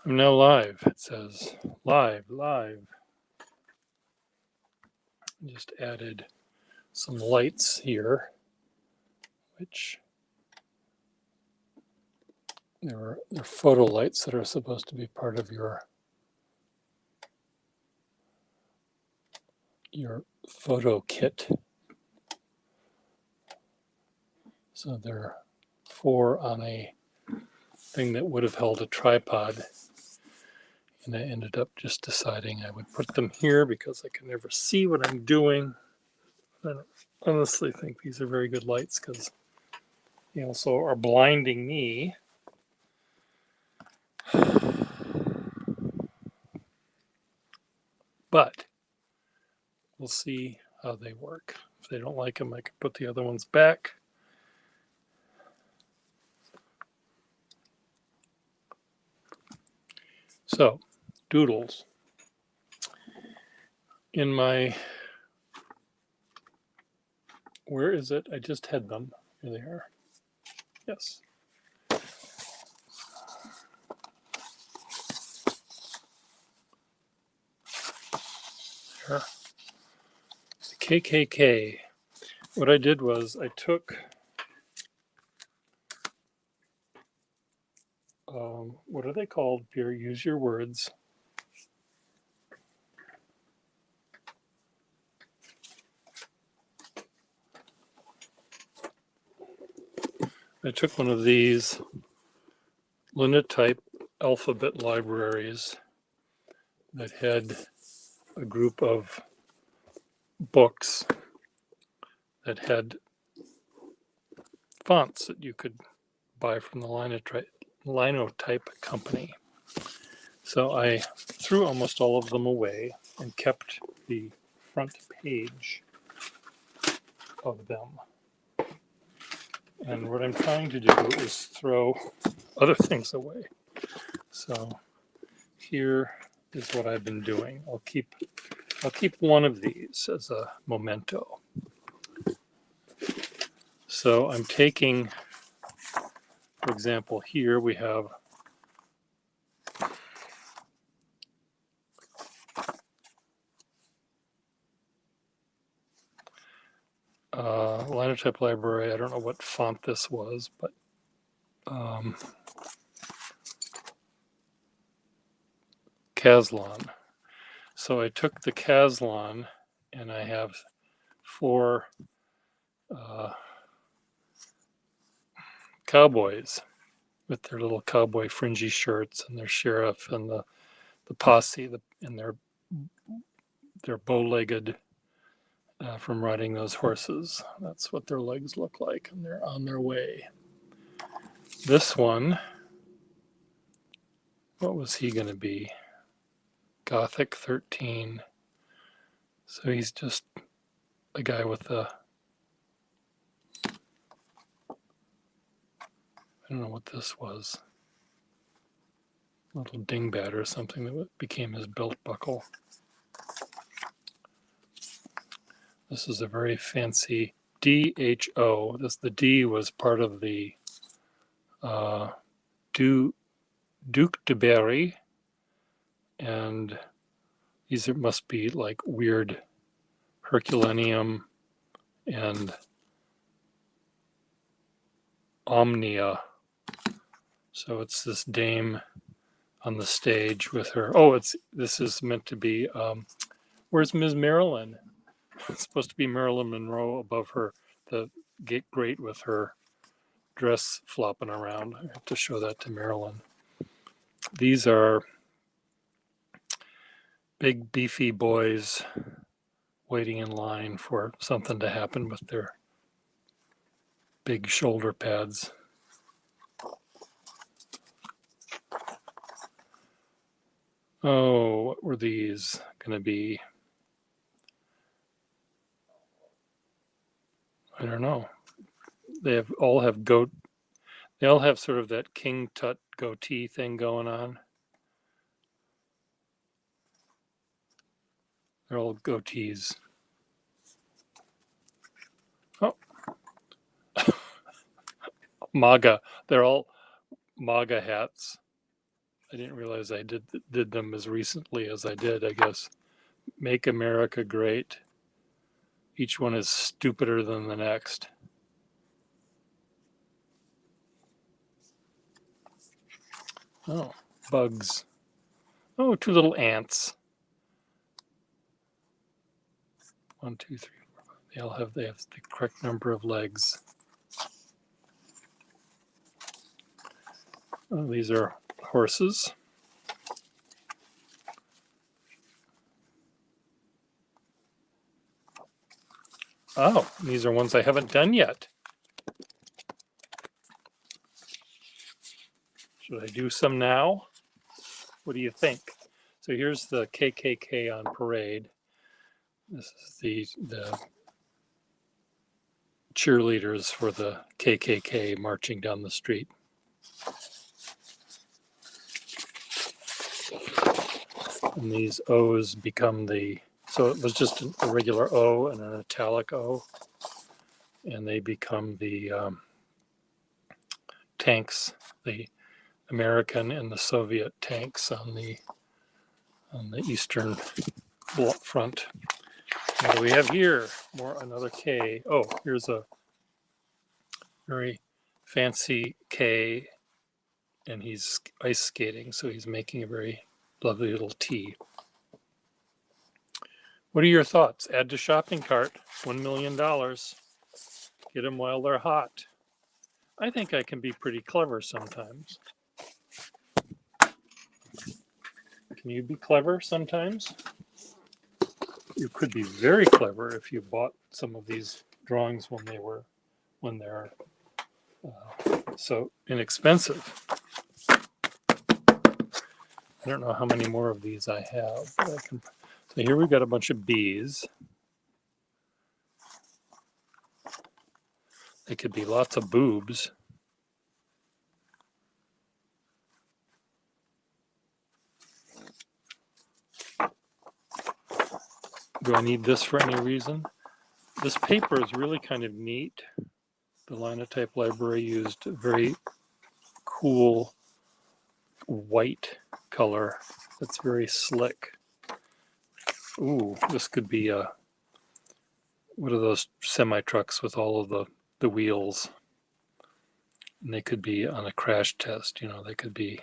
I'm now live. It says live, live. Just added some lights here, which they're photo lights that are supposed to be part of your photo kit. So they're 4 on a thing that would have held a tripod. And I ended up just deciding I would put them here because I can never see what I'm doing. I honestly think these are very good lights because they also are blinding me. But we'll see how they work. If they don't like them, I can put the other ones back. So, Doodles. In my, where is it? I just had them. Here they are. Yes. There. The KKK. What I did was I took, what are they called, Pierre? Use your words. I took one of these linotype alphabet libraries that had a group of books that had fonts that you could buy from the linotype company. So I threw almost all of them away and kept the front page of them. And what I'm trying to do is throw other things away. So here is what I've been doing. I'll keep one of these as a memento. So I'm taking, for example, here we have linotype library. I don't know what font this was, but Caslon. So I took the Caslon and I have 4 cowboys with their little cowboy fringy shirts and their sheriff and the posse and their bow-legged from riding those horses. That's what their legs look like, and they're on their way. This one, what was he going to be? Gothic 13. So he's just a guy with a, I don't know what this was, a little dingbat or something that became his belt buckle. This is a very fancy DHO. The D was part of the Duke de Berry, and these must be like weird Herculaneum and Omnia. So it's this dame on the stage with her. Oh, this is meant to be. Where's Ms. Marilyn? It's supposed to be Marilyn Monroe above her, the grate with her dress flopping around. I have to show that to Marilyn. These are big beefy boys waiting in line for something to happen with their big shoulder pads. Oh, what were these going to be? I don't know. They all have sort of that King Tut goatee thing going on. They're all goatees. Oh, MAGA. They're all MAGA hats. I didn't realize I did them as recently as I did, I guess. Make America Great. Each one is stupider than the next. Oh, bugs. Oh, two little ants. 1, 2, 3, 4, 5. They have the correct number of legs. Oh, these are horses. Oh, these are ones I haven't done yet. Should I do some now? What do you think? So here's the KKK on parade. This is the cheerleaders for the KKK marching down the street. And these O's become so it was just a regular O and an italic O, and they become the tanks, the American and the Soviet tanks on the Eastern Front. What do we have here? Another K. Oh, here's a very fancy K, and he's ice skating, so he's making a very lovely little T. What are your thoughts? Add to shopping cart, $1 million. Get them while they're hot. I think I can be pretty clever sometimes. Can you be clever sometimes? You could be very clever if you bought some of these drawings when they're so inexpensive. I don't know how many more of these I have, but I can. So here we've got a bunch of bees. They could be lots of boobs. Do I need this for any reason? This paper is really kind of neat. The Linotype library used a very cool white color that's very slick. Ooh, this could be what are those semi-trucks with all of the wheels? And they could be on a crash test, they could be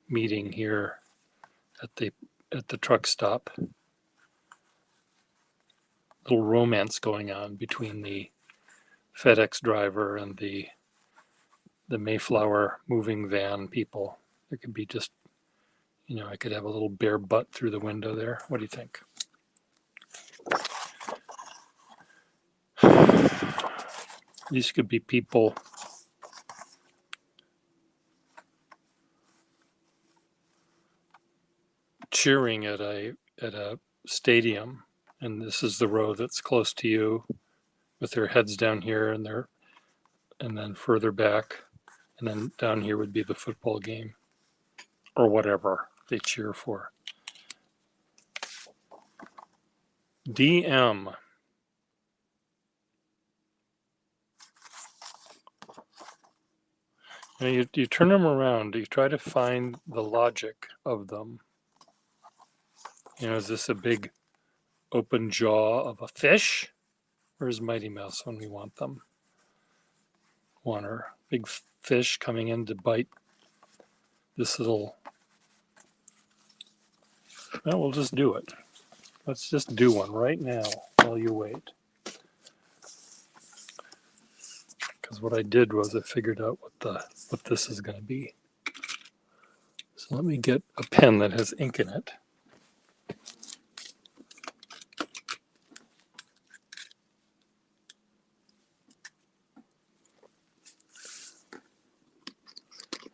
meeting here at the truck stop. Little romance going on between the FedEx driver and the Mayflower moving van people. There could be just, I could have a little bare butt through the window there. What do you think? These could be people cheering at a stadium, and this is the row that's close to you, with their heads down here and then further back, and then down here would be the football game or whatever they cheer for. DM. You turn them around, you try to find the logic of them. Is this a big open jaw of a fish? Where's Mighty Mouse when we want them? Want her big fish coming in to bite this little. Well, we'll just do it. Let's just do one right now while you wait. Because what I did was I figured out what this is going to be. So let me get a pen that has ink in it.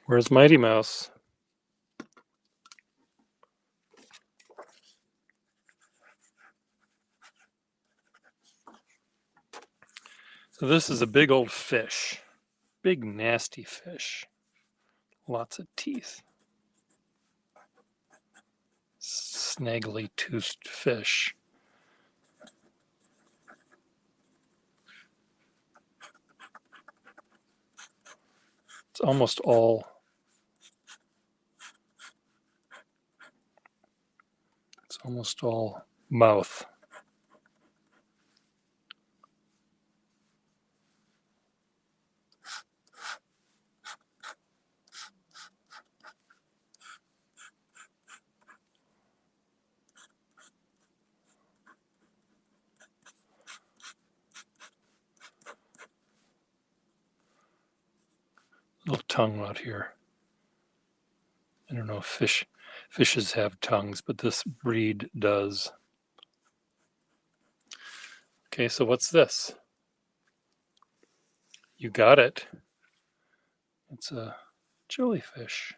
Where's Mighty Mouse? So this is a big old fish. Big nasty fish. Lots of teeth. Snaggly toothed fish. It's almost all almost all mouth. Little tongue out here. I don't know if fishes have tongues, but this breed does. Okay, so what's this? You got it. It's a jellyfish.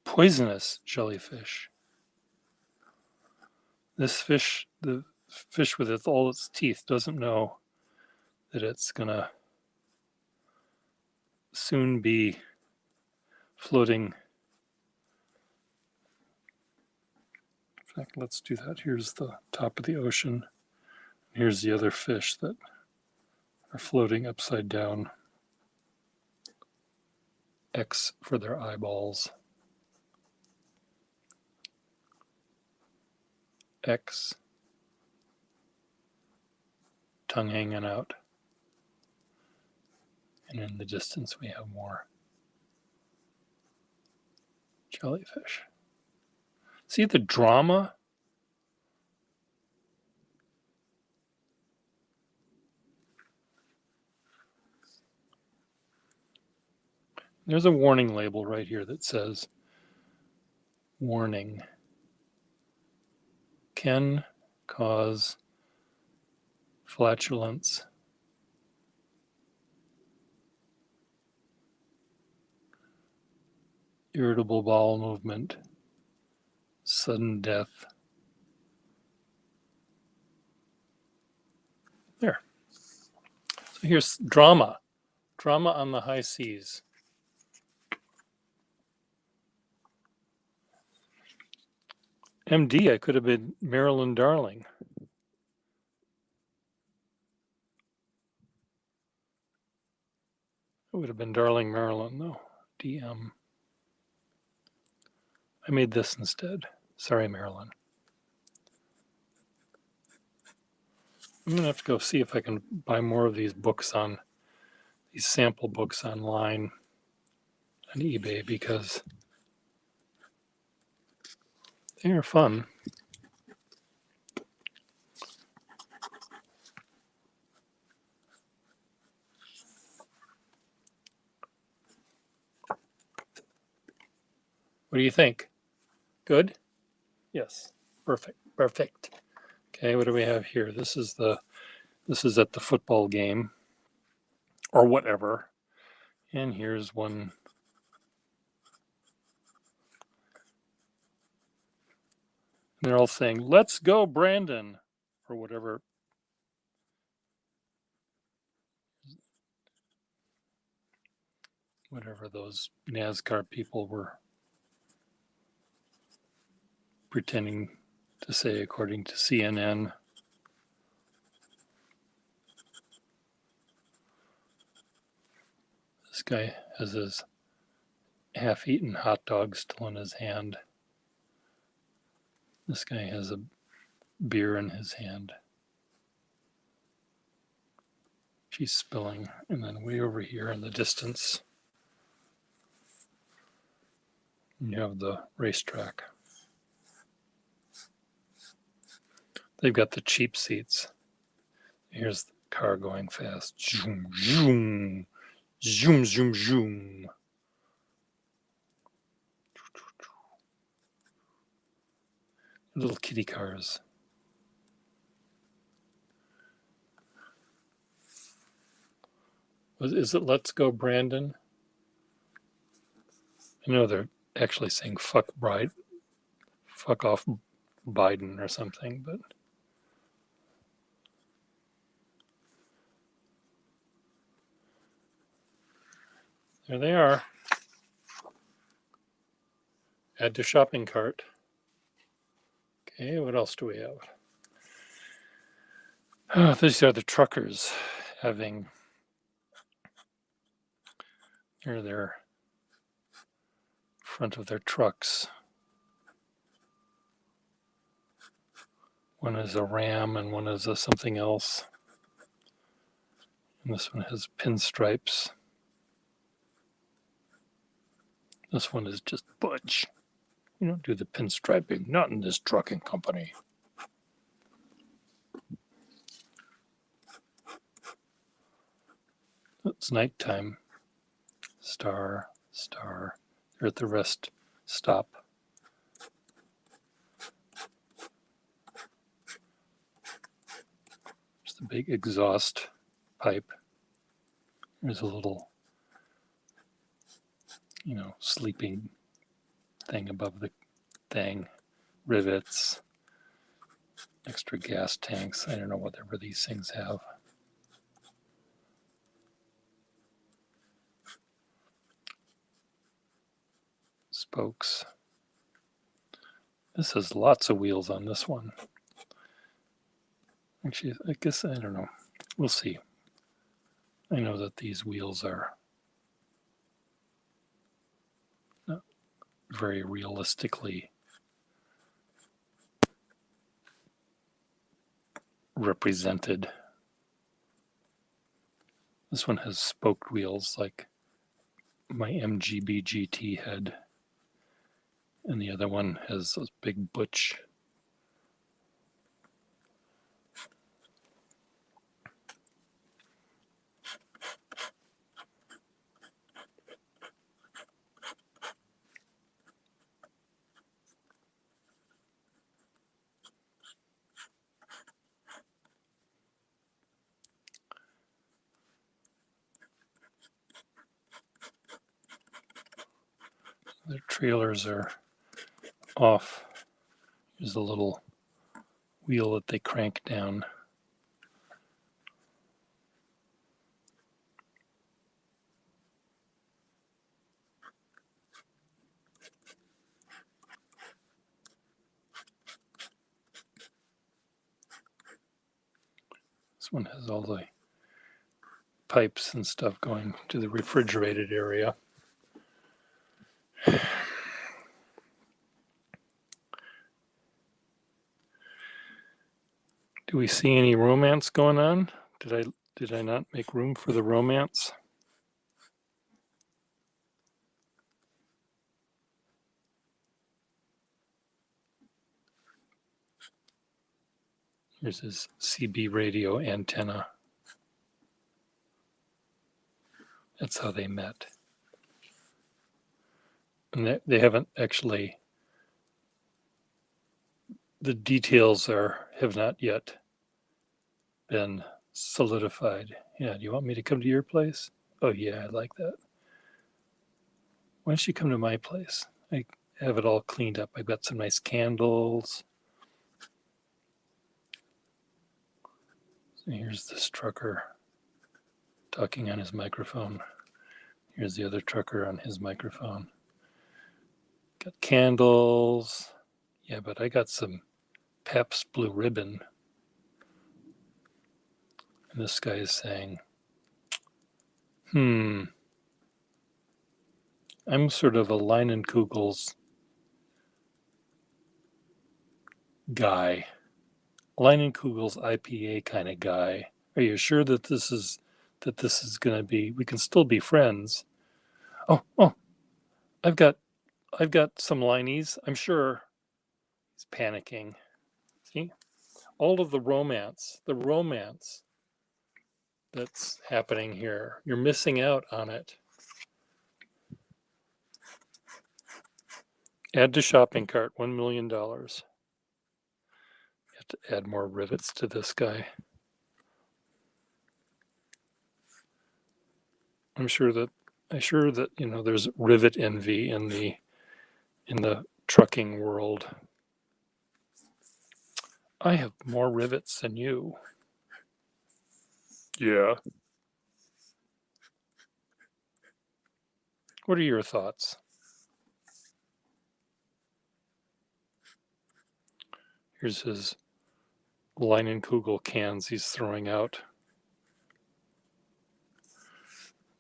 Poisonous jellyfish. This fish, the fish with all its teeth, doesn't know that it's gonna soon be floating. In fact, let's do that. Here's the top of the ocean. Here's the other fish that are floating upside down. X for their eyeballs. X. Tongue hanging out. And in the distance we have more jellyfish. See the drama? There's a warning label right here that says, warning, can cause flatulence, irritable bowel movement, sudden death. There. So here's drama. Drama on the high seas. MD, I could have been Marilyn Darling. It would have been Darling Marilyn, though. DM. I made this instead. Sorry, Marilyn. I'm going to have to go see if I can buy more of these books on, these sample books online on eBay, because they are fun. What do you think? Good? Yes. Perfect. Perfect. Okay, what do we have here? This is at the football game or whatever. And here's one. And they're all saying, "Let's go, Brandon," or whatever. Whatever those NASCAR people were pretending to say, according to CNN. This guy has his half-eaten hot dog still in his hand. This guy has a beer in his hand. She's spilling. And then way over here in the distance, you have the racetrack. They've got the cheap seats. Here's the car going fast. Zoom, zoom, zoom, zoom, zoom. Little kitty cars. Is it "Let's Go, Brandon"? I know they're actually saying fuck off Biden or something, but there they are. Add to shopping cart. Okay, what else do we have? Oh, these are the truckers having near their front of their trucks. One is a ram and one is a something else. And this one has pinstripes. This one is just butch. You don't do the pinstriping, not in this trucking company. It's nighttime. Star, star. They're at the rest stop. There's the big exhaust pipe. There's a little, sleeping thing above the thing. Rivets, extra gas tanks. I don't know whatever these things have. Spokes. This has lots of wheels on this one. Actually, I guess, I don't know. We'll see. I know that these wheels are not very realistically represented. This one has spoked wheels like my MGB GT had. And the other one has those big butch. Their trailers are off. There's a little wheel that they crank down. This one has all the pipes and stuff going to the refrigerated area. Do we see any romance going on? Did I not make room for the romance? Here's his CB radio antenna. That's how they met. And they haven't actually, the details have not yet been solidified. Yeah, do you want me to come to your place? Oh yeah, I like that. Why don't you come to my place? I have it all cleaned up. I've got some nice candles. So here's this trucker talking on his microphone. Here's the other trucker on his microphone. Got candles. Yeah, but I got some Pabst Blue Ribbon. And this guy is saying, I'm sort of a Leinenkugel's guy. Leinenkugel's IPA kind of guy. Are you sure that this is going to be, we can still be friends? Oh, I've got some Leinies. I'm sure. He's panicking. See? All of the romance that's happening here. You're missing out on it. Add to shopping cart, $1 million. You have to add more rivets to this guy. I'm sure that there's rivet envy in the trucking world. I have more rivets than you. Yeah. What are your thoughts? Here's his Leinenkugel cans he's throwing out.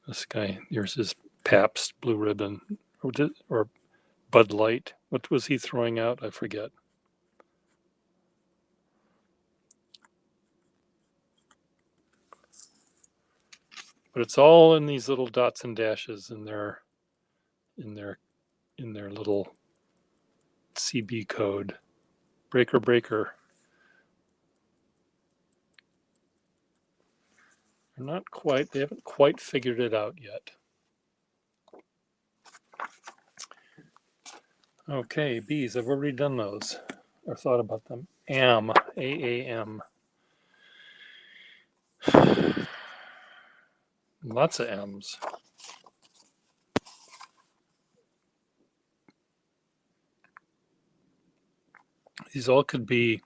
This guy, here's his Pabst Blue Ribbon, or Bud Light. What was he throwing out? I forget. But it's all in these little dots and dashes in their little CB code. Breaker, breaker. They're not quite, they haven't quite figured it out yet. Okay, bees, I've already done those or thought about them. AM, AAM. Lots of M's. These all could be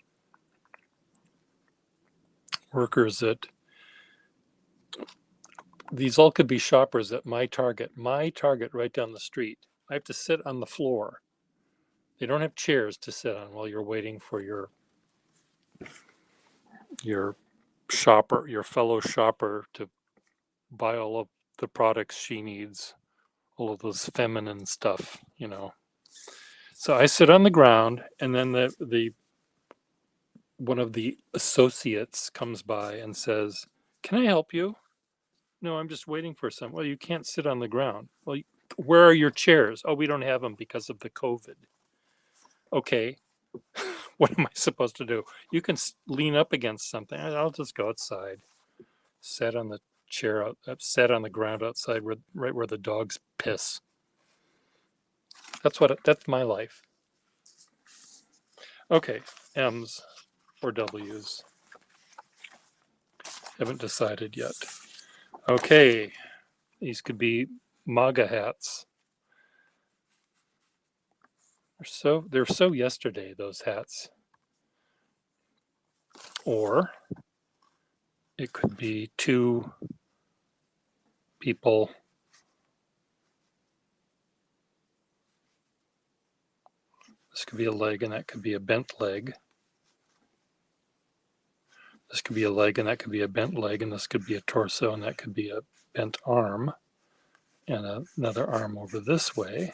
workers at, these all could be shoppers at my Target right down the street. I have to sit on the floor. They don't have chairs to sit on while you're waiting for your shopper, your fellow shopper, to buy all of the products she needs, all of those feminine stuff, you know. So I sit on the ground, and then the one of the associates comes by and says, "Can I help you?" "No, I'm just waiting for some." "Well, you can't sit on the ground." "Well, where are your chairs?" "Oh, we don't have them because of the COVID." "Okay, what am I supposed to do?" "You can lean up against something." "I'll just go outside." Sat on the chair sat on the ground outside, right where the dogs piss. That's my life. Okay, M's or W's. Haven't decided yet. Okay, these could be MAGA hats. They're so yesterday, those hats. Or it could be two people this could be a leg and that could be a bent leg. This could be a leg and that could be a bent leg, and this could be a torso and that could be a bent arm, and another arm over this way.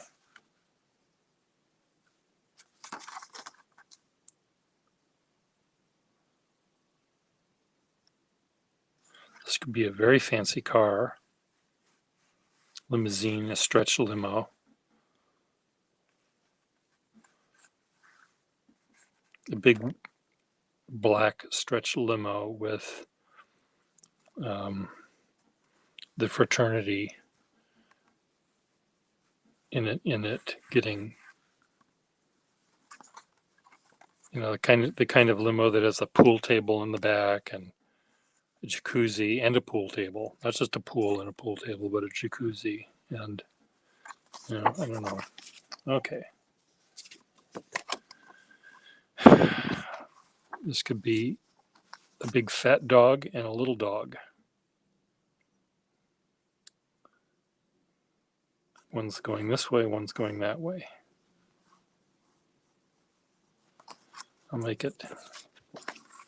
This could be a very fancy car, limousine, a stretch limo. A big black stretch limo with the fraternity in it getting, you know, the kind of limo that has a pool table in the back and a jacuzzi and a pool table, not just a pool and a pool table, but a jacuzzi. And you know, I don't know. Okay, this could be a big fat dog and a little dog. One's going this way, one's going that way. I'll make it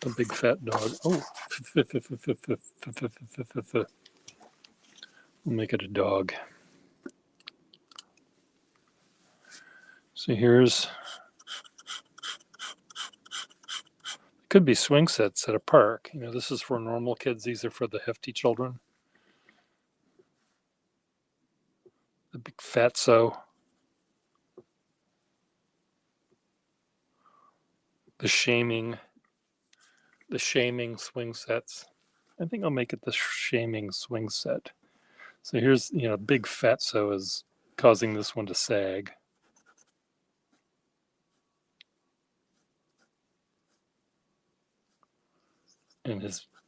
a big fat dog. Oh, we'll make it a dog. So here's, could be swing sets at a park. You know, this is for normal kids. These are for the hefty children. The big fatso. The shaming swing sets. I think I'll make it the shaming swing set. So here's, you know, big fatso is causing this one to sag. And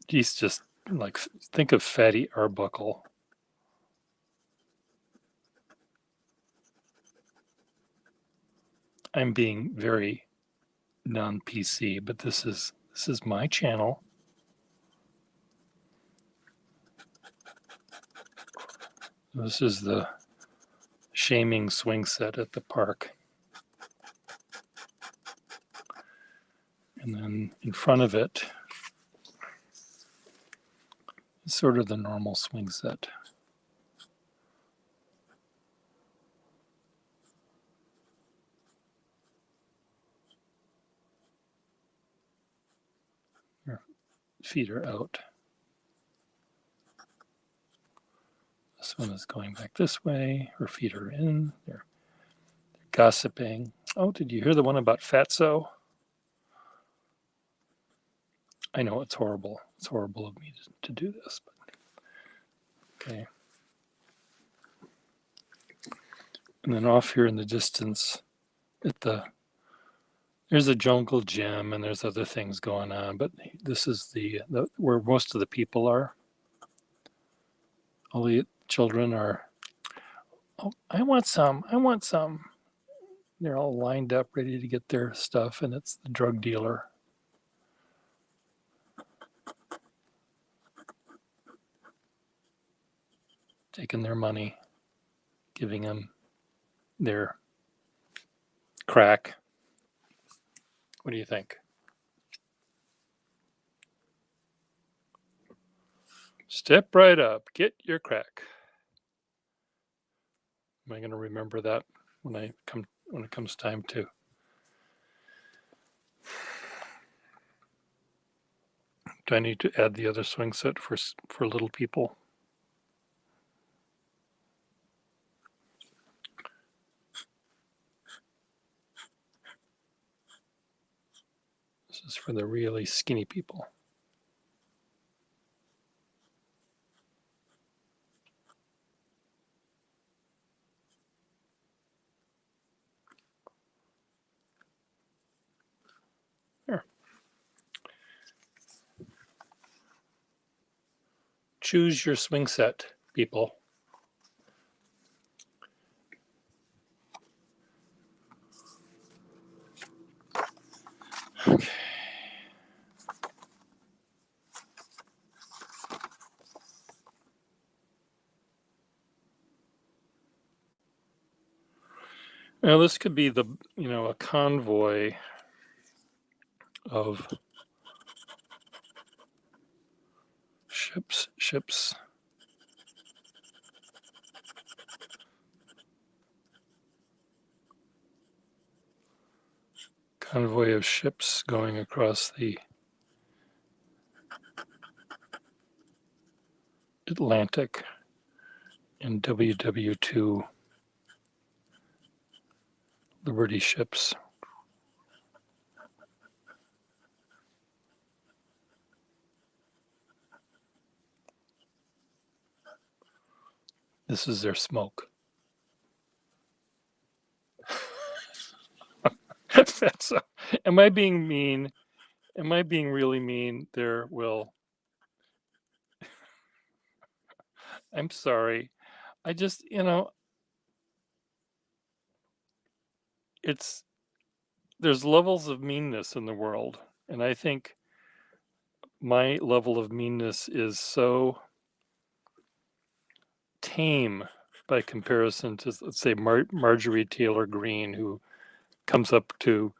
he's just like, think of Fatty Arbuckle. I'm being very non-PC, but this is my channel. This is the shaming swing set at the park. And then in front of it is sort of the normal swing set. Her feet are out. This one is going back this way. Her feet are in. They're gossiping. Oh, did you hear the one about Fatso? I know it's horrible. It's horrible of me to do this, but okay. And then off here in the distance, there's a jungle gym and there's other things going on, but this is the where most of the people are. All the children are, oh, I want some, I want some. They're all lined up ready to get their stuff, and it's the drug dealer. Taking their money, giving them their crack. What do you think? Step right up, get your crack. Am I going to remember that when it comes time to? Do I need to add the other swing set for little people? This is for the really skinny people. Here. Choose your swing set, people. Okay. Now this could be a convoy of ships. Convoy of ships going across the Atlantic in WW2 Liberty ships. This is their smoke. That's am I being mean? Am I being really mean there, Will? I'm sorry. I just, there's levels of meanness in the world. And I think my level of meanness is so tame by comparison to, let's say, Marjorie Taylor Greene, who comes up to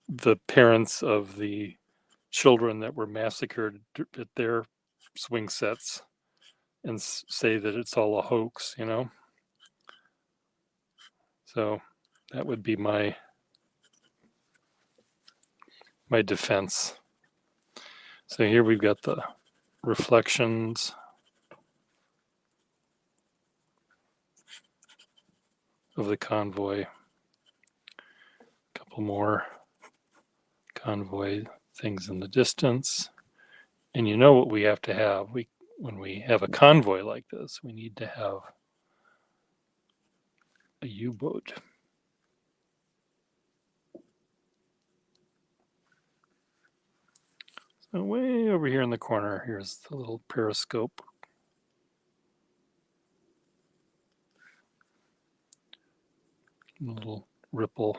the parents of the children that were massacred at their swing sets and say that it's all a hoax, So that would be my defense. So here we've got the reflections of the convoy. A couple more convoy things in the distance. And you know what we have to have? When we have a convoy like this, we need to have a U-boat. So way over here in the corner, here's the little periscope. A little ripple.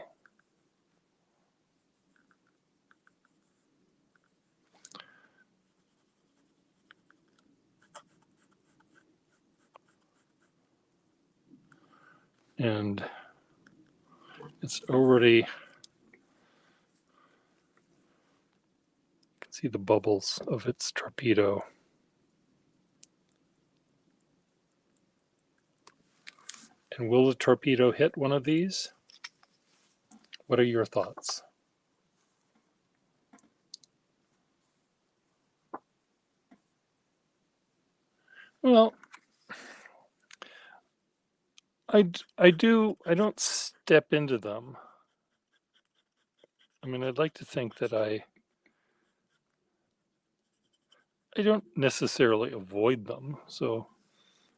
And it's already, you can see the bubbles of its torpedo. And will the torpedo hit one of these? What are your thoughts? Well, I don't step into them. I mean, I'd like to think that I don't necessarily avoid them. So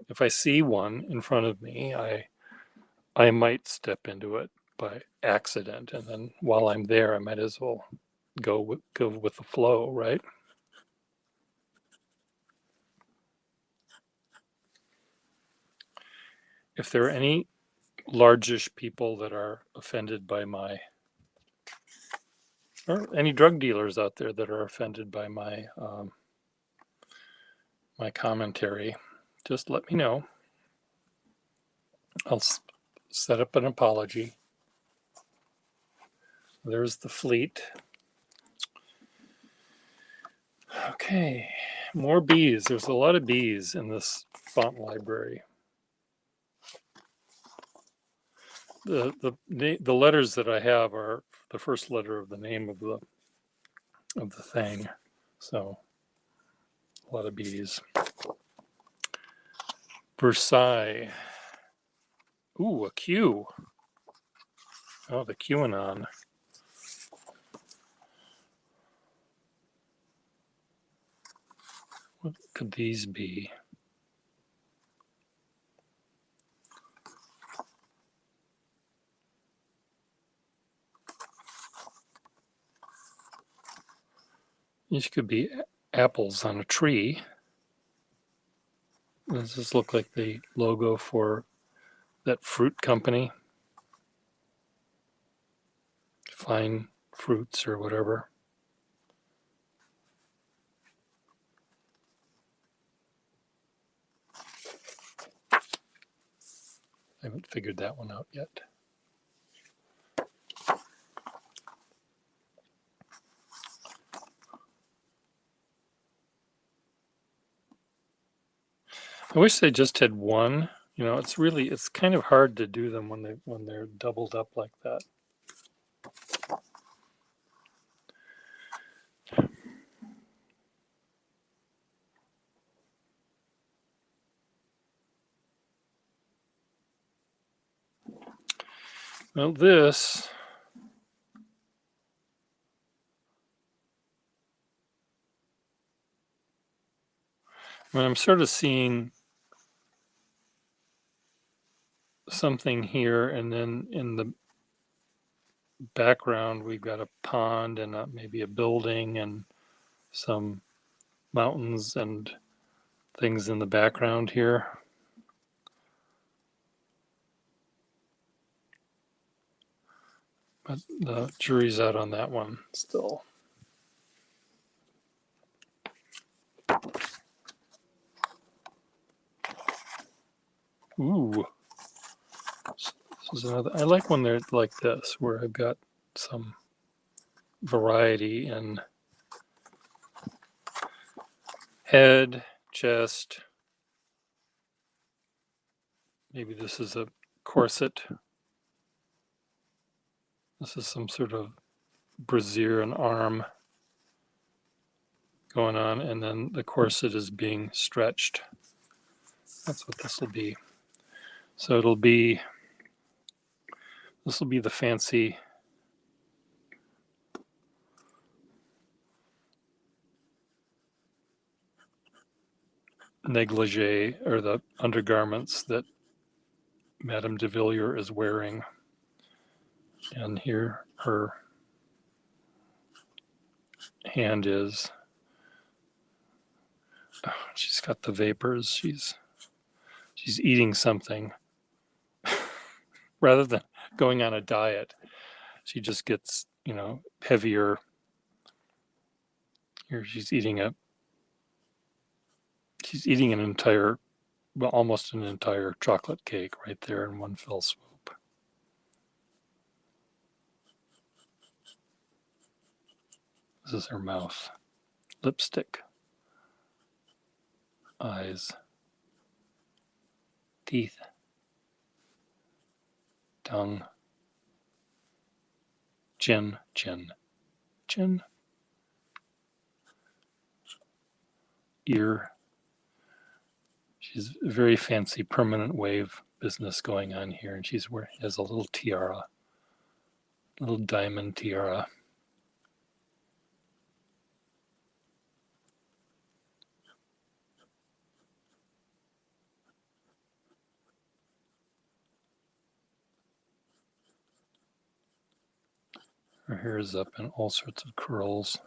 if I see one in front of me, I might step into it by accident, and then while I'm there, I might as well go with the flow, right? If there are any largish people that are offended by or any drug dealers out there that are offended by my commentary, just let me know. I'll set up an apology. There's the fleet. Okay, more bees. There's a lot of bees in this font library. The letters that I have are the first letter of the name of the thing. So a lot of bees. Versailles. Ooh, a Q. Oh, the QAnon. What could these be? These could be apples on a tree. Does this look like the logo for that fruit company? Fine Fruits or whatever. I haven't figured that one out yet. I wish they just had one. You know, it's kind of hard to do them when they're doubled up like that. Well, this I'm sort of seeing something here, and then in the background we've got a pond and maybe a building and some mountains and things in the background here. But the jury's out on that one still. Ooh, this is another. I like when they're like this, where I've got some variety in head, chest. Maybe this is a corset. This is some sort of brassiere and arm going on, and then the corset is being stretched. That's what this will be. So this will be the fancy negligee, or the undergarments that Madame Devillier is wearing. And here her hand is. Oh, she's got the vapors. She's eating something. Rather than going on a diet, she just gets, heavier. Here she's eating an entire, well, almost an entire chocolate cake right there in one fell swoop. This is her mouth. Lipstick. Eyes. Teeth. Tongue. Chin. Ear. She's a very fancy permanent wave business going on here, and she's wearing has a little tiara, little diamond tiara. Her hair is up in all sorts of curls.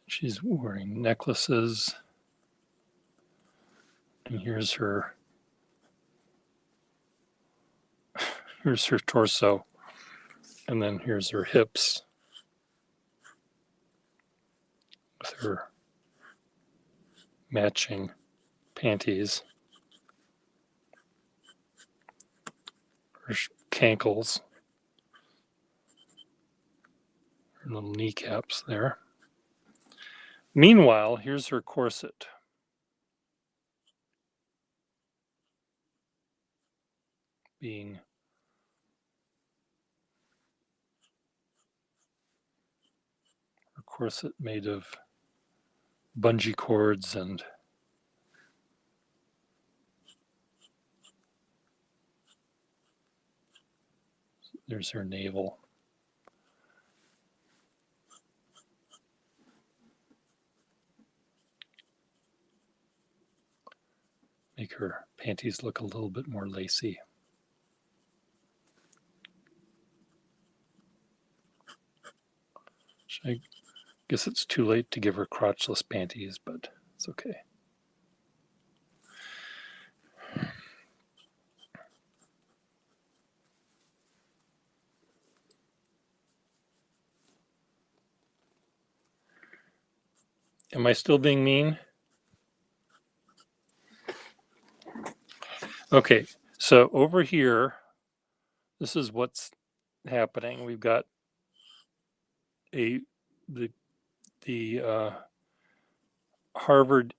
She's wearing necklaces. And here's her torso. And then here's her hips with her matching panties. Her cankles. Her little kneecaps there. Meanwhile, here's her corset. Being her corset made of bungee cords, and there's her navel. Make her panties look a little bit more lacy. I guess it's too late to give her crotchless panties, but it's okay. Am I still being mean? Okay, so over here, this is what's happening. We've got the Harvard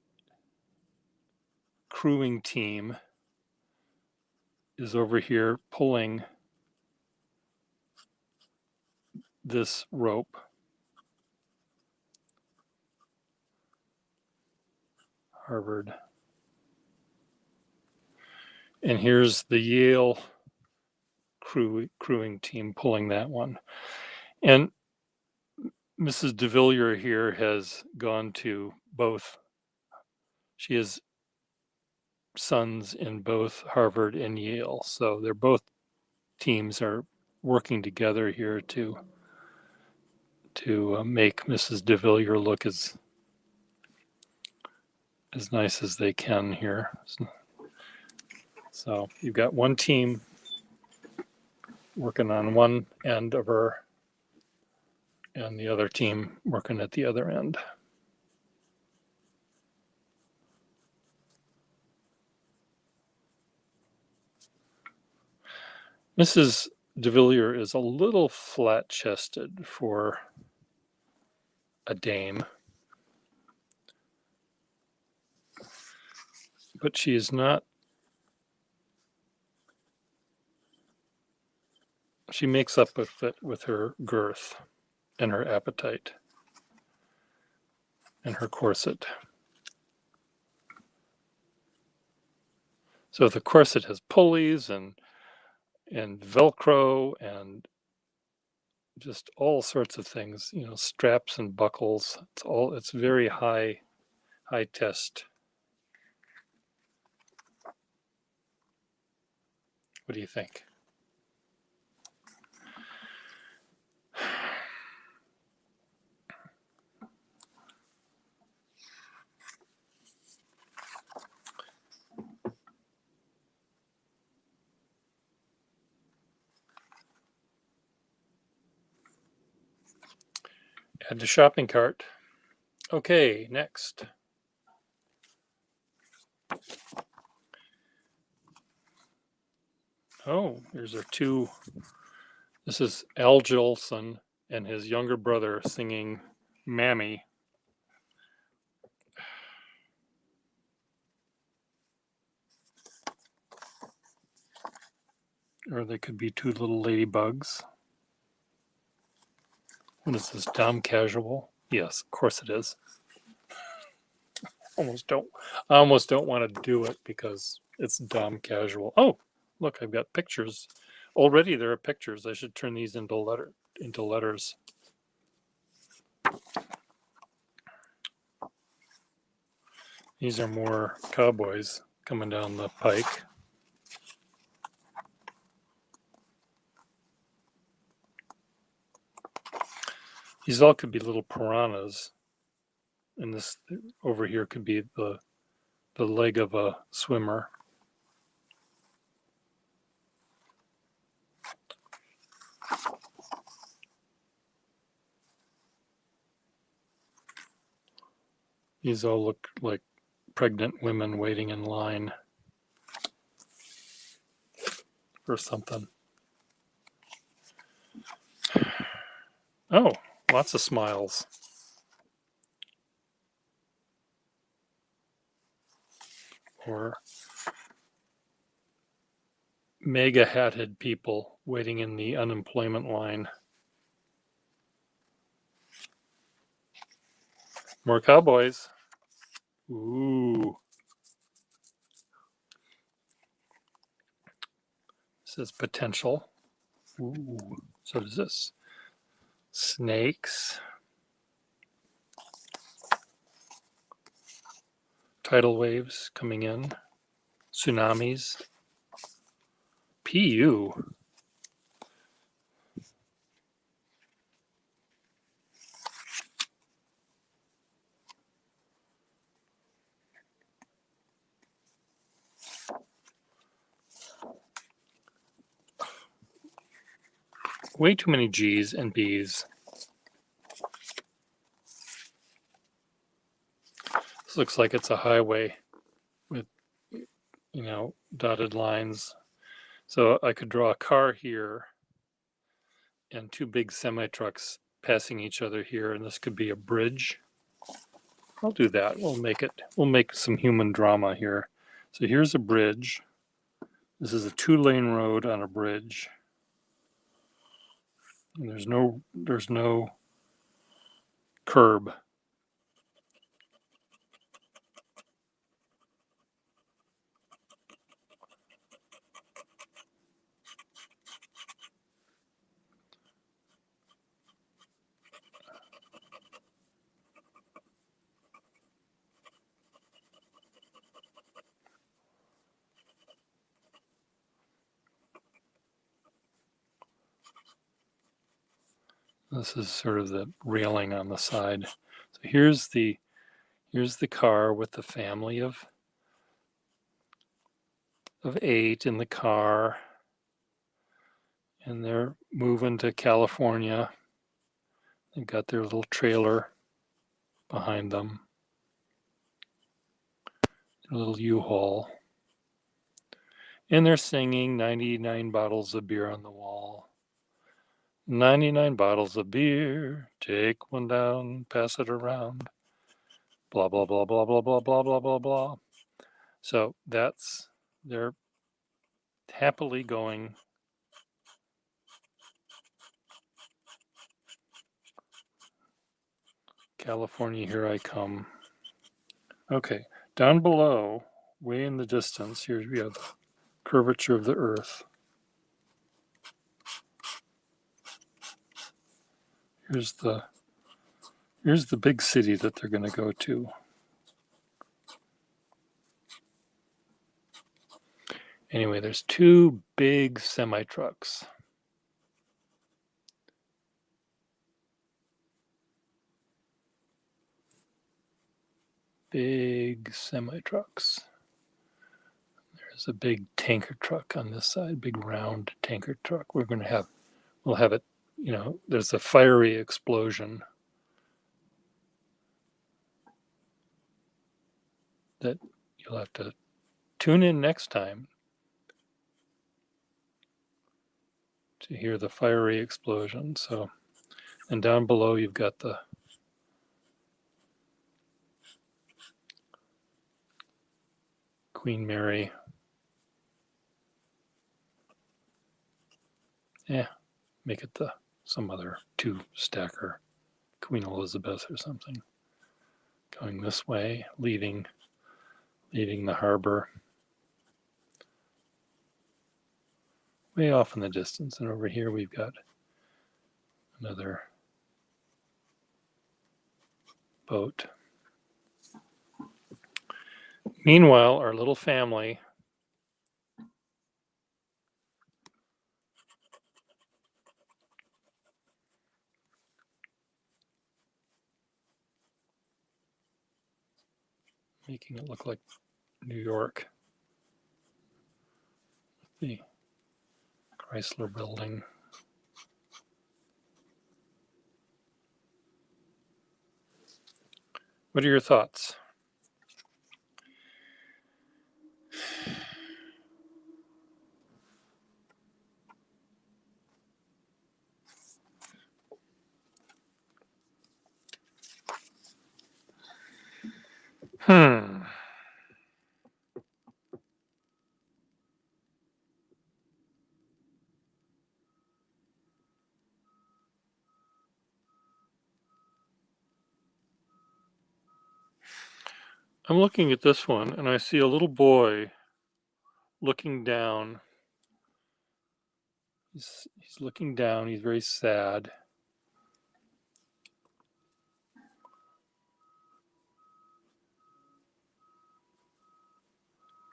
crewing team is over here pulling this rope. Harvard. And here's the Yale crewing team pulling that one. And Mrs. Devillier here has gone to both. She has sons in both Harvard and Yale. So they're both teams are working together here to make Mrs. Devillier look as nice as they can here. So you've got one team working on one end of her and the other team working at the other end. Mrs. Devillier is a little flat-chested for a dame, but she is not. She makes up with it with her girth and her appetite and her corset. So the corset has pulleys and Velcro and just all sorts of things, straps and buckles. It's very high test. What do you think? Add to shopping cart. Okay, next. Oh, here's our two. This is Al Jolson and his younger brother singing Mammy. Or they could be two little ladybugs. What is this, Dom Casual? Yes, of course it is. I almost don't want to do it because it's Dom Casual. Oh, look, I've got pictures. Already there are pictures. I should turn these into letters. These are more cowboys coming down the pike. These all could be little piranhas. And this over here could be the leg of a swimmer. These all look like pregnant women waiting in line for something. Oh, lots of smiles. Or mega hatted people waiting in the unemployment line. More cowboys. Ooh. This is potential. Ooh. So does this. Snakes. Tidal waves coming in. Tsunamis. PU. Way too many G's and B's. This looks like it's a highway with, dotted lines. So I could draw a car here and two big semi-trucks passing each other here, and this could be a bridge. I'll do that. We'll make some human drama here. So here's a bridge. This is a 2-lane road on a bridge. And there's no curb. This is sort of the railing on the side. So here's the car with the family of 8 in the car, and they're moving to California. They've got their little trailer behind them, their little U-Haul, and they're singing 99 bottles of beer on the wall. 99 bottles of beer, take one down, pass it around, blah, blah, blah, blah, blah, blah, blah, blah, blah, blah. So they're happily going. California, here I come. Okay, down below, way in the distance, here we have the curvature of the earth. Here's the big city that they're going to go to. Anyway, there's 2 big semi-trucks. Big semi-trucks. There's a big tanker truck on this side, big round tanker truck. We'll have it, there's a fiery explosion that you'll have to tune in next time to hear the fiery explosion. So, and down below you've got the Queen Mary. Yeah, make it the some other two-stacker, Queen Elizabeth or something, going this way, leaving the harbor way off in the distance. And over here we've got another boat. Meanwhile, our little family making it look like New York. The Chrysler building. What are your thoughts? I'm looking at this one and I see a little boy looking down. He's looking down. He's very sad.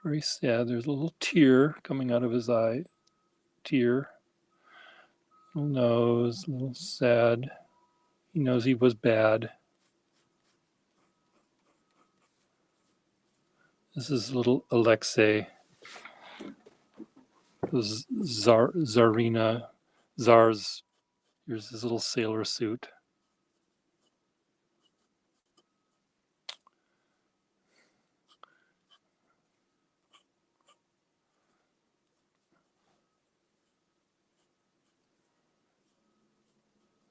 Very sad. There's a little tear coming out of his eye. Tear. Little nose. A little sad. He knows he was bad. This is little Alexi. Tsarina. Tsar's. Here's his little sailor suit.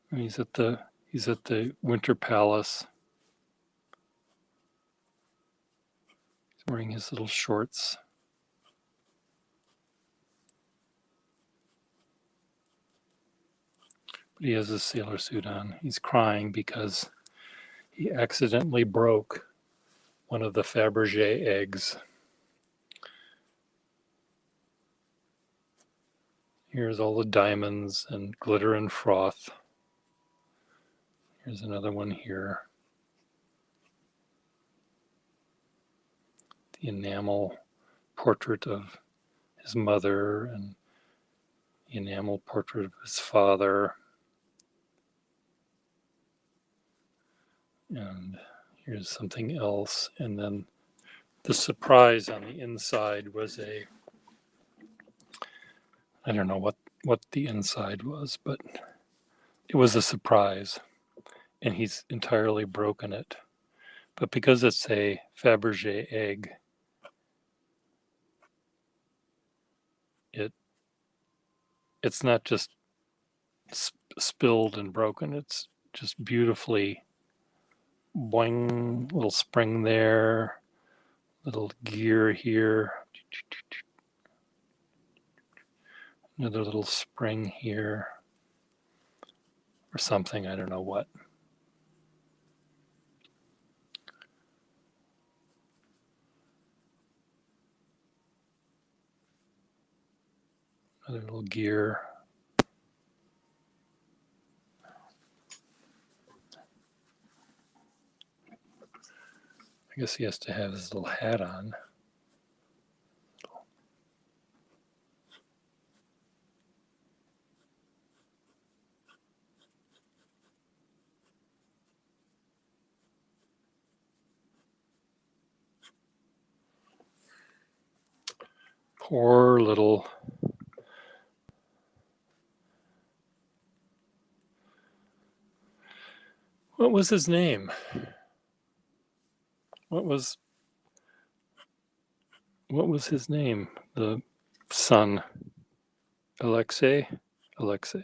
And he's at the Winter Palace. He's wearing his little shorts. But he has his sailor suit on. He's crying because he accidentally broke one of the Fabergé eggs. Here's all the diamonds and glitter and froth. Here's another one here. The enamel portrait of his mother and the enamel portrait of his father. And here's something else. And then the surprise on the inside was I don't know what the inside was, but it was a surprise. And he's entirely broken it. But because it's a Fabergé egg, it's not just spilled and broken. It's just beautifully boing, little spring there, little gear here, another little spring here, or something, I don't know what. Another little gear. I guess he has to have his little hat on. Poor little what was his name? What was his name? The son. Alexei? Alexei.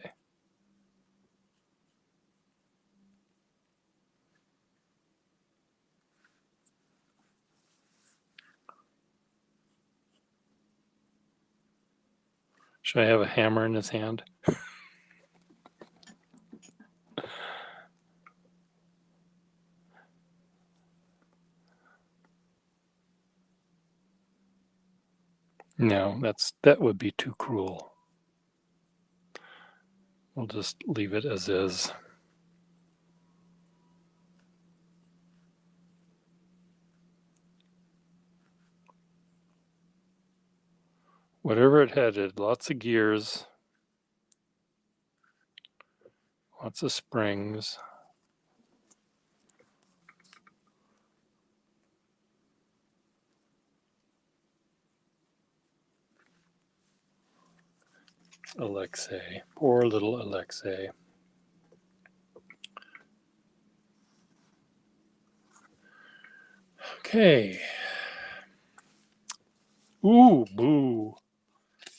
Should I have a hammer in his hand? No, that would be too cruel. We'll just leave it as is. Whatever it had lots of gears, lots of springs. Alexei, poor little Alexei. Okay. Ooh, boo.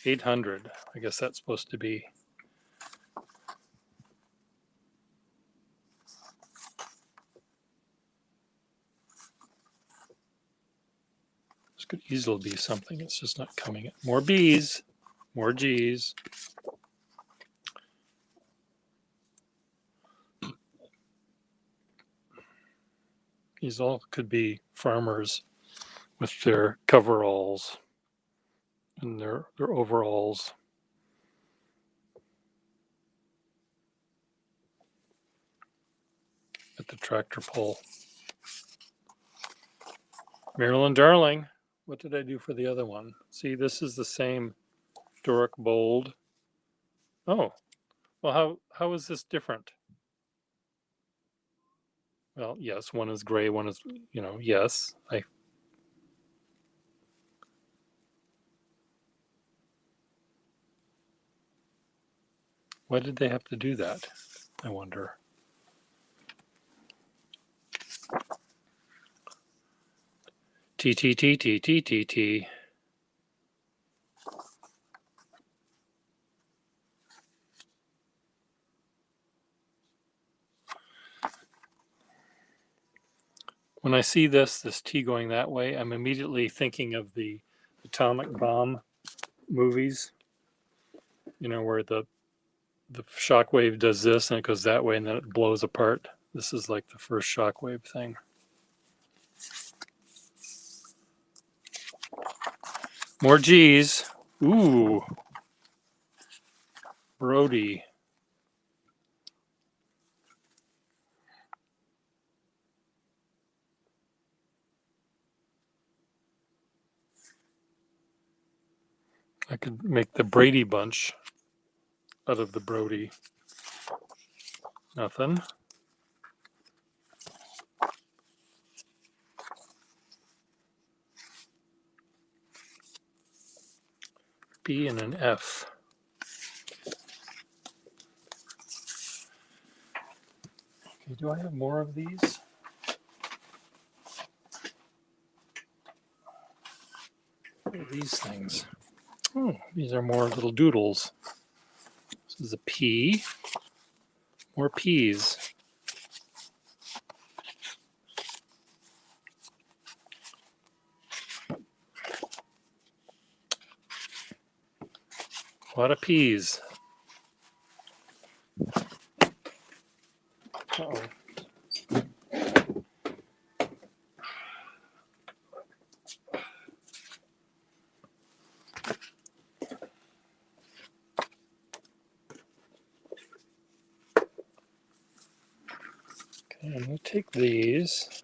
800. I guess that's supposed to be. This could easily be something. It's just not coming. More B's, more G's. These all could be farmers with their coveralls and their overalls. At the tractor pull. Marilyn Darling, what did I do for the other one? See, this is the same Doric bold. Oh, well, how is this different? Well, yes, one is gray, one is, yes. Why did they have to do that? I wonder. T. When I see this T going that way, I'm immediately thinking of the atomic bomb movies, where the shockwave does this and it goes that way and then it blows apart. This is like the first shockwave thing. More G's. Ooh. Brody. I could make the Brady Bunch out of the Brody. Nothing. B and an F. Okay, do I have more of these? What are these things? Oh, these are more little doodles. This is a P. More P's. A lot of P's. Uh-oh. Okay, I'm going to take these.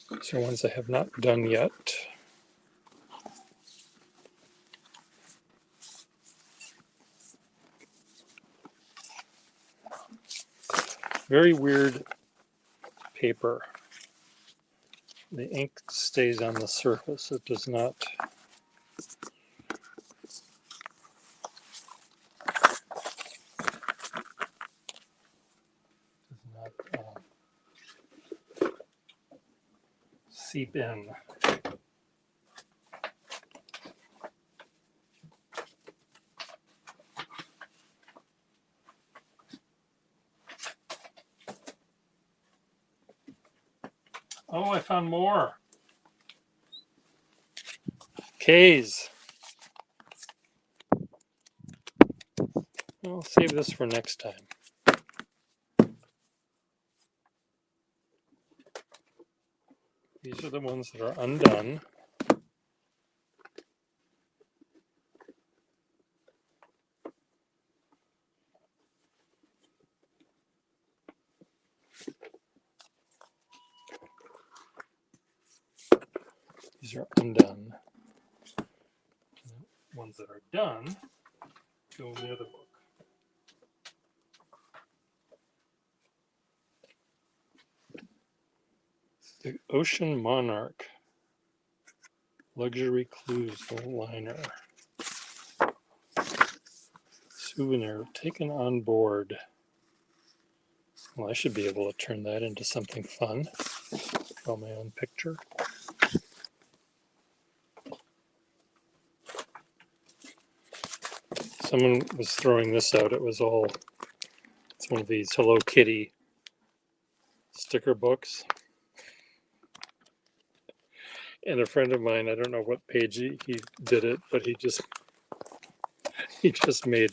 These are ones I have not done yet. Very weird paper. The ink stays on the surface. It does not. Seep in. Oh, I found more. K's. I'll save this for next time. These are the ones that are undone. are undone. The ones that are done go in the other book. The Ocean Monarch. Luxury Clues liner. Souvenir taken on board. Well, I should be able to turn that into something fun. Draw my own picture. Someone was throwing this out. It's one of these Hello Kitty sticker books. And a friend of mine, I don't know what page he did it, but he just made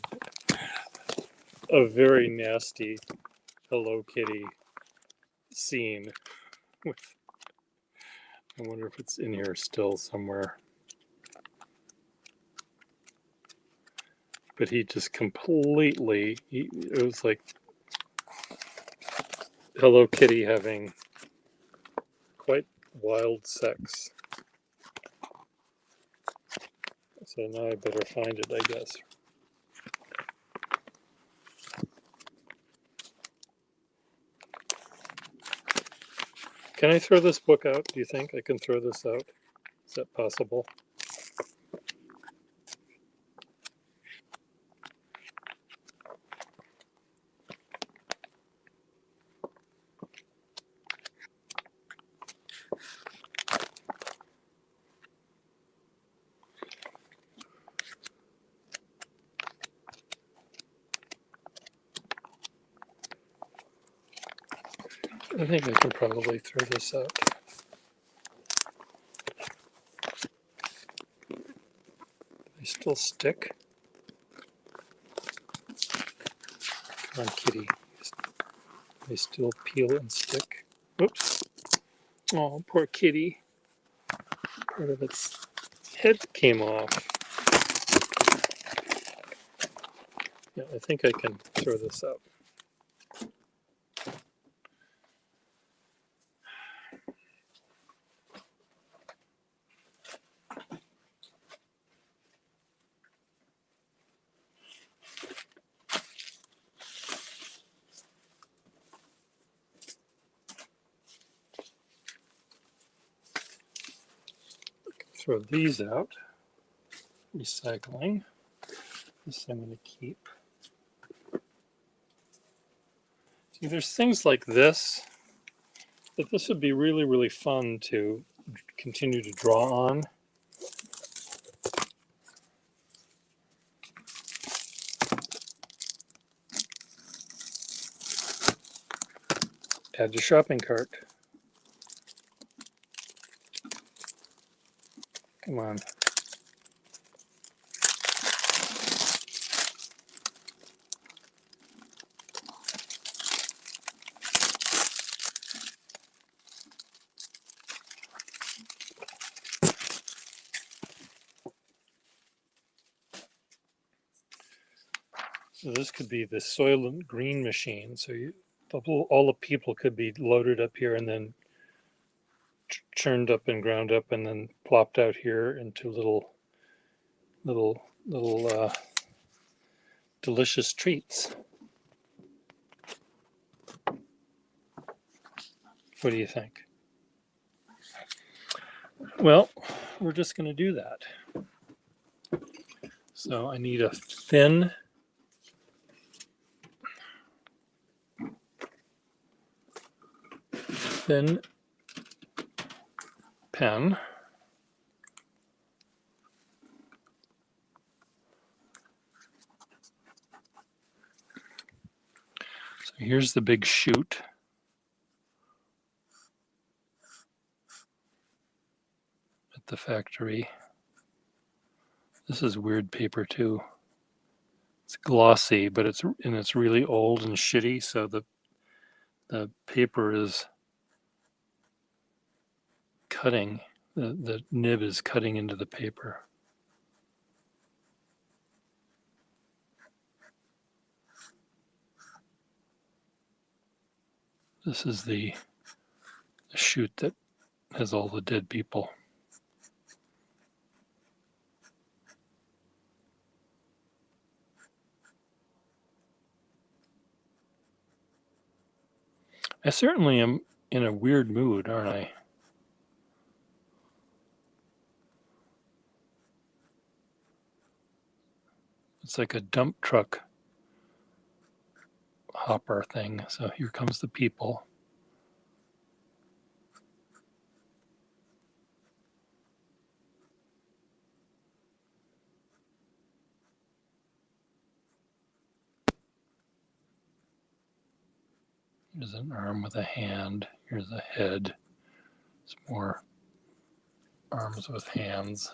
a very nasty Hello Kitty scene. I wonder if it's in here still somewhere. But he just completely, it was like Hello Kitty having quite wild sex. So now I better find it, I guess. Can I throw this book out? Do you think I can throw this out? Is that possible? I think I can probably throw this out. They still stick? Come on, kitty. They still peel and stick. Oops. Oh, poor kitty. Part of its head came off. Yeah, I think I can throw this out. Throw these out. Recycling. This I'm going to keep. See, there's things like this that this would be really, really fun to continue to draw on. Add to shopping cart. Come on. So this could be the Soylent Green machine. So all the people could be loaded up here and then churned up and ground up and then plopped out here into little delicious treats. What do you think? Well, we're just going to do that. So I need a thin pen. So here's the big chute. At the factory. This is weird paper too. It's glossy, but it's really old and shitty, so the paper is cutting. The nib is cutting into the paper. This is the chute that has all the dead people. I certainly am in a weird mood, aren't I? It's like a dump truck hopper thing. So here comes the people. Here's an arm with a hand. Here's a head. Some more arms with hands.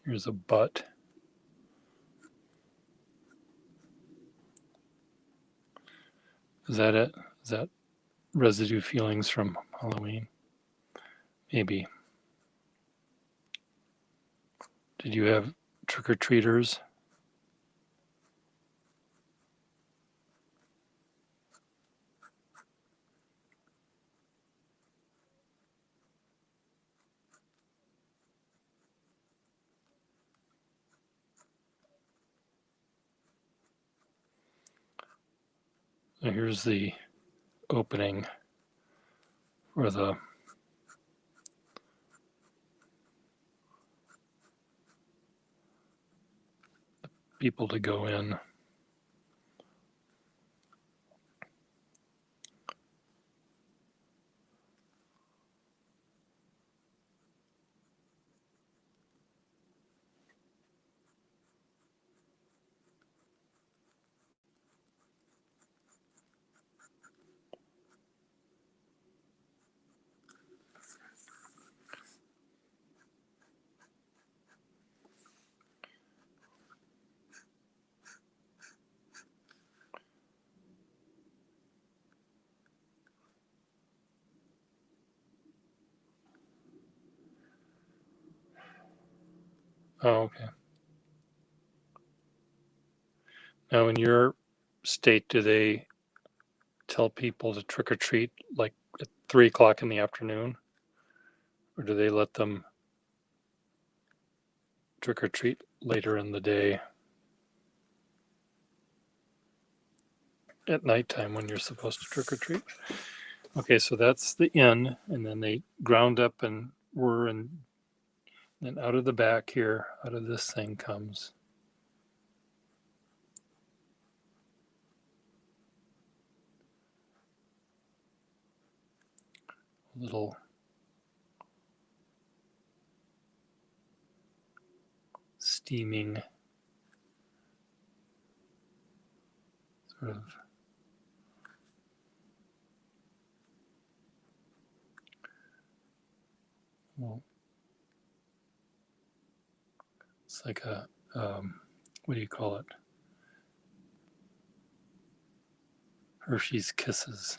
Here's a butt. Is that it? Is that residue feelings from Halloween? Maybe. Did you have trick-or-treaters? So here's the opening for the people to go in. Oh, okay. Now, in your state, do they tell people to trick or treat like at 3 o'clock in the afternoon? Or do they let them trick or treat later in the day at nighttime when you're supposed to trick or treat? Okay, so that's the inn, and then they ground up and were in. Then out of the back here, out of this thing comes a little steaming sort of well, it's like a what do you call it? Hershey's Kisses.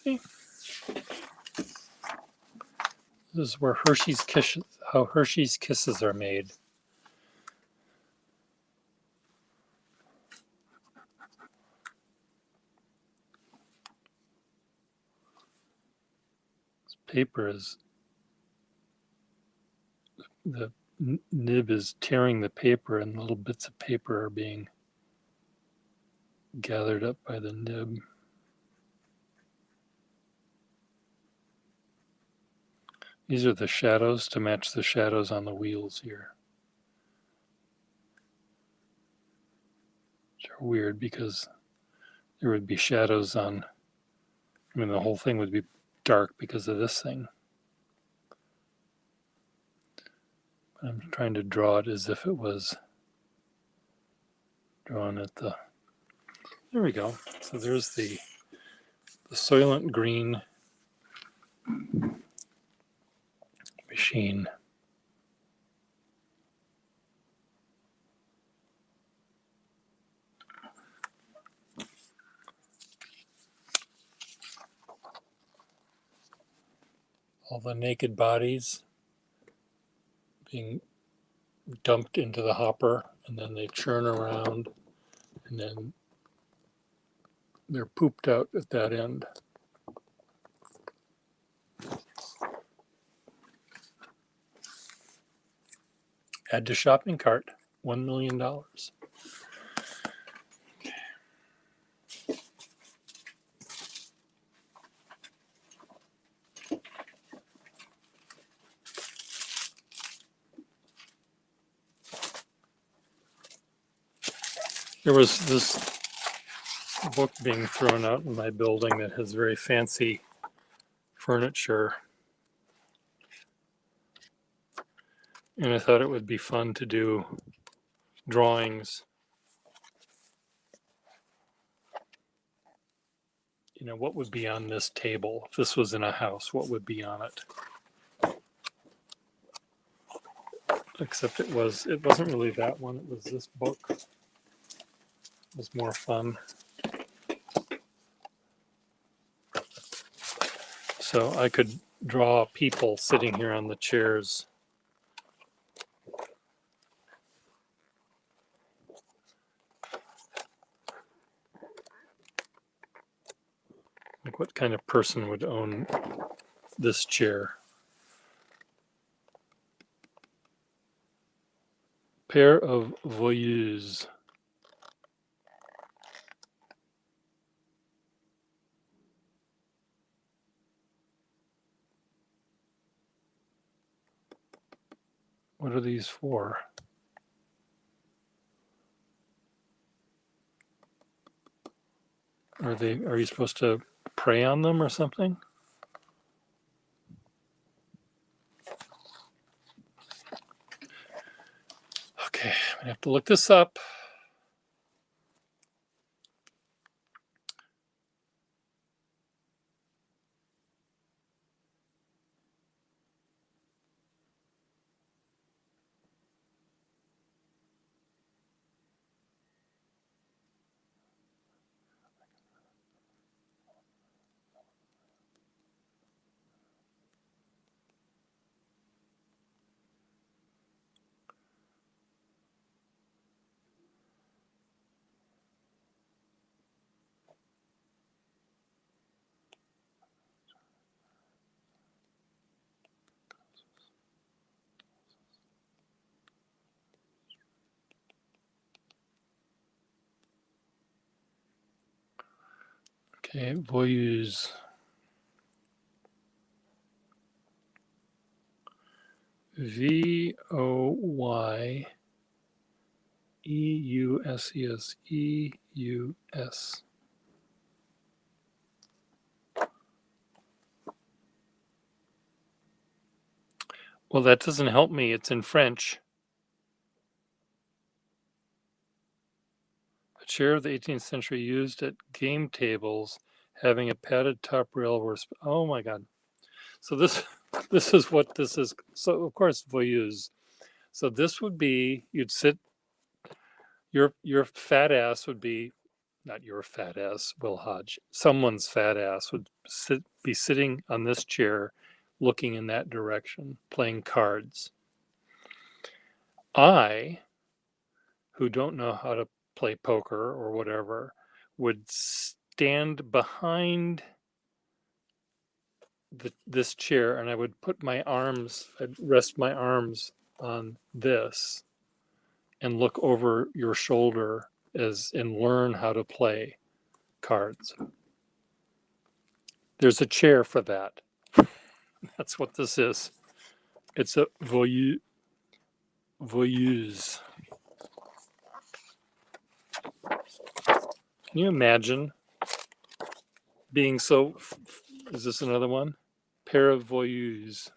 See? This is where Hershey's Kisses, how Hershey's Kisses are made. This paper is, the nib is tearing the paper, and little bits of paper are being gathered up by the nib. These are the shadows to match the shadows on the wheels here. Which are weird because there would be shadows on, I mean, the whole thing would be dark because of this thing. I'm trying to draw it as if it was drawn at the, there we go. So there's the Soylent Green machine. all the naked bodies being dumped into the hopper, and then they churn around, and then they're pooped out at that end. Add to shopping cart, $1 million. There was this book being thrown out in my building that has very fancy furniture. And I thought it would be fun to do drawings. You know, what would be on this table? If this was in a house, what would be on it? Except it wasn't really that one. It was this book. It was more fun. So I could draw people sitting here on the chairs. Like, what kind of person would own this chair? Pair of voyeurs. What are these for? Are you supposed to prey on them or something? Okay, I'm gonna have to look this up. Okay, voyeurs. VOYEUSSEUS. Well, that doesn't help me. It's in French. A chair of the 18th century used at game tables, having a padded top rail where. Oh my God! So this this is what this is. So of course voyeurs. So this would be, you'd sit. Your fat ass would be, not your fat ass, Will Hodge. Someone's fat ass would be sitting on this chair, looking in that direction, playing cards. I, who don't know how to play poker or whatever, would stand behind this chair, and I would put my arms, I'd rest my arms on this and look over your shoulder and learn how to play cards. There's a chair for that. That's what this is. It's a voyeuse. Can you imagine being so? Is this another one? Pair of voyeurs.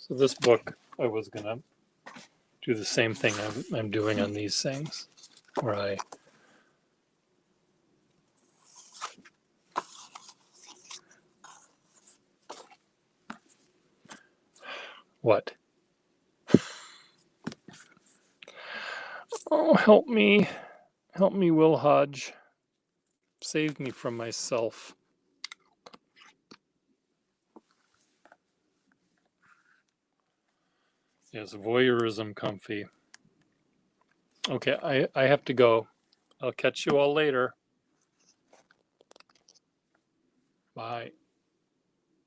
So this book, I was going to do the same thing I'm doing on these things, where I what? Oh, help me, Will Hodge, save me from myself. Yes, voyeurism comfy. Okay, I have to go. I'll catch you all later. Bye.